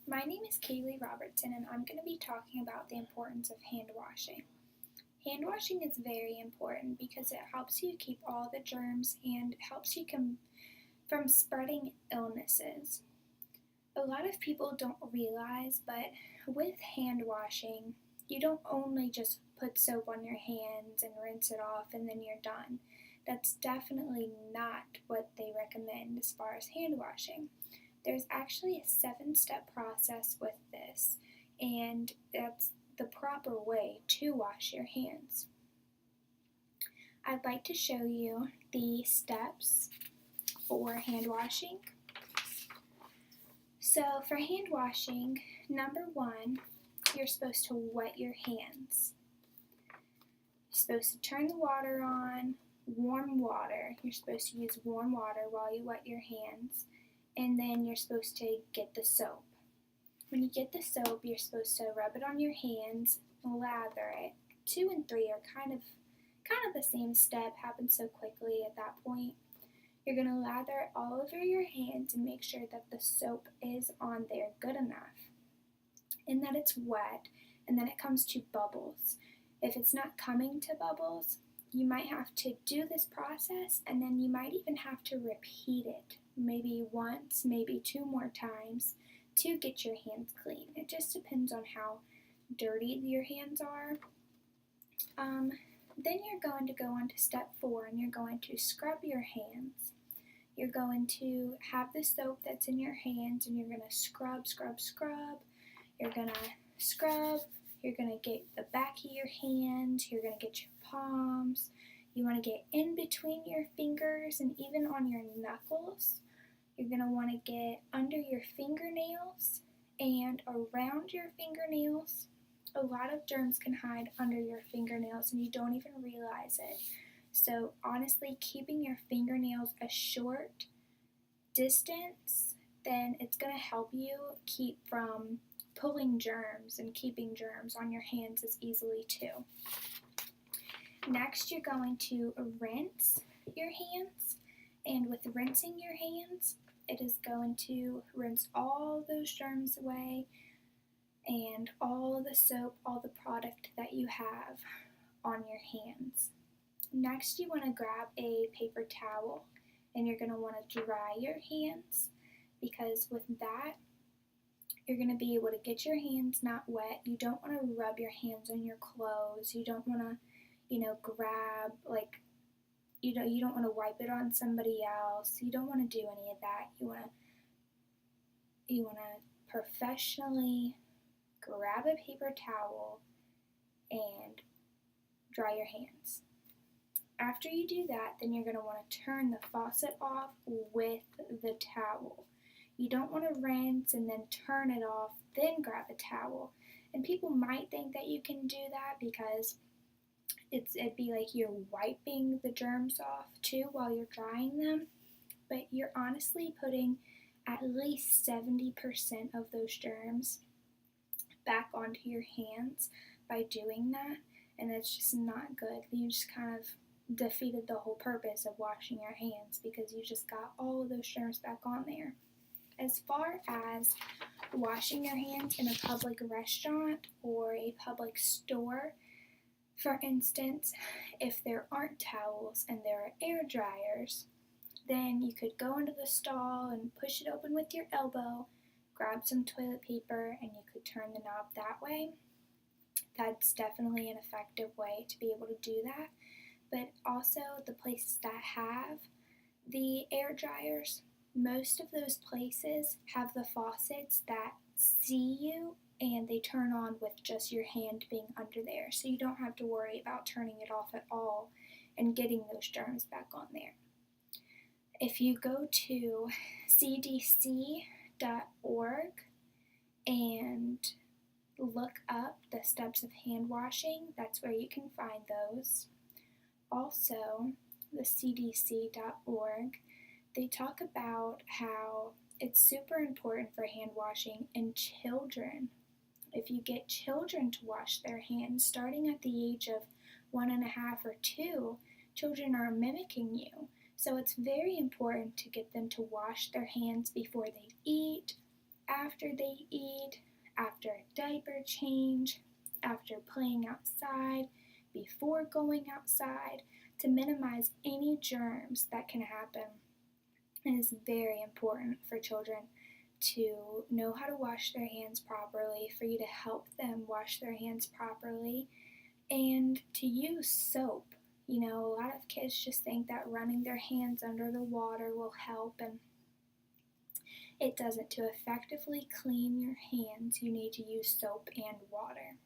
My name is Kaylee Robertson, and I'm going to be talking about the importance of hand washing. Hand washing is very important because it helps you keep all the germs and helps you from spreading illnesses. A lot of people don't realize, but with hand washing, you don't only just put soap on your hands and rinse it off and then you're done. That's definitely not what they recommend as far as hand washing. There's actually a 7-step process with this, and that's the proper way to wash your hands. I'd like to show you the steps for hand washing. So, for hand washing, number 1, you're supposed to wet your hands. You're supposed to turn the water on, warm water. You're supposed to use warm water while you wet your hands. And then you're supposed to get the soap. When you get the soap, you're supposed to rub it on your hands, lather it. 2 and 3 are kind of the same step, happens so quickly at that point. You're going to lather it all over your hands and make sure that the soap is on there good enough and that it's wet, and then it comes to bubbles. If it's not coming to bubbles, you might have to do this process, and then you might even have to repeat it maybe once, maybe 2 more times to get your hands clean. It just depends on how dirty your hands are. Then you're going to go on to step 4, and you're going to scrub your hands. You're going to have the soap that's in your hands, and you're going to scrub. You're going to scrub. You're going to get the back of your hands. You're going to get your palms. You want to get in between your fingers and even on your knuckles. You're going to want to get under your fingernails and around your fingernails. A lot of germs can hide under your fingernails and you don't even realize it. So honestly, keeping your fingernails a short distance, then it's going to help you keep from pulling germs and keeping germs on your hands as easily too. Next, you're going to rinse your hands, and with rinsing your hands, it is going to rinse all those germs away and all the soap, all the product that you have on your hands. Next, you want to grab a paper towel, and you're going to want to dry your hands, because with that, you're going to be able to get your hands not wet. You don't want to rub your hands on your clothes. You don't want to, grab, you don't want to wipe it on somebody else. You don't want to do any of that. You want to professionally grab a paper towel and dry your hands. After you do that, then you're going to want to turn the faucet off with the towel. You don't want to rinse and then turn it off, then grab a towel. And people might think that you can do that because it'd be like you're wiping the germs off too while you're drying them, but you're honestly putting at least 70% of those germs back onto your hands by doing that, and it's just not good. You just kind of defeated the whole purpose of washing your hands because you just got all of those germs back on there. As far as washing your hands in a public restaurant or a public store, for instance, if there aren't towels and there are air dryers, then you could go into the stall and push it open with your elbow, grab some toilet paper, and you could turn the knob that way. That's definitely an effective way to be able to do that. But also the places that have the air dryers, most of those places have the faucets that see you and they turn on with just your hand being under there, so you don't have to worry about turning it off at all and getting those germs back on there. If you go to cdc.org and look up the steps of hand washing, that's where you can find those. Also, the cdc.org, they talk about how it's super important for hand washing in children. If you get children to wash their hands starting at the age of 1.5 or 2, children are mimicking you. So it's very important to get them to wash their hands before they eat, after they eat, after a diaper change, after playing outside, before going outside, to minimize any germs that can happen. It is very important for children to know how to wash their hands properly, for you to help them wash their hands properly, and to use soap. You know, a lot of kids just think that running their hands under the water will help, and it doesn't. To effectively clean your hands, you need to use soap and water.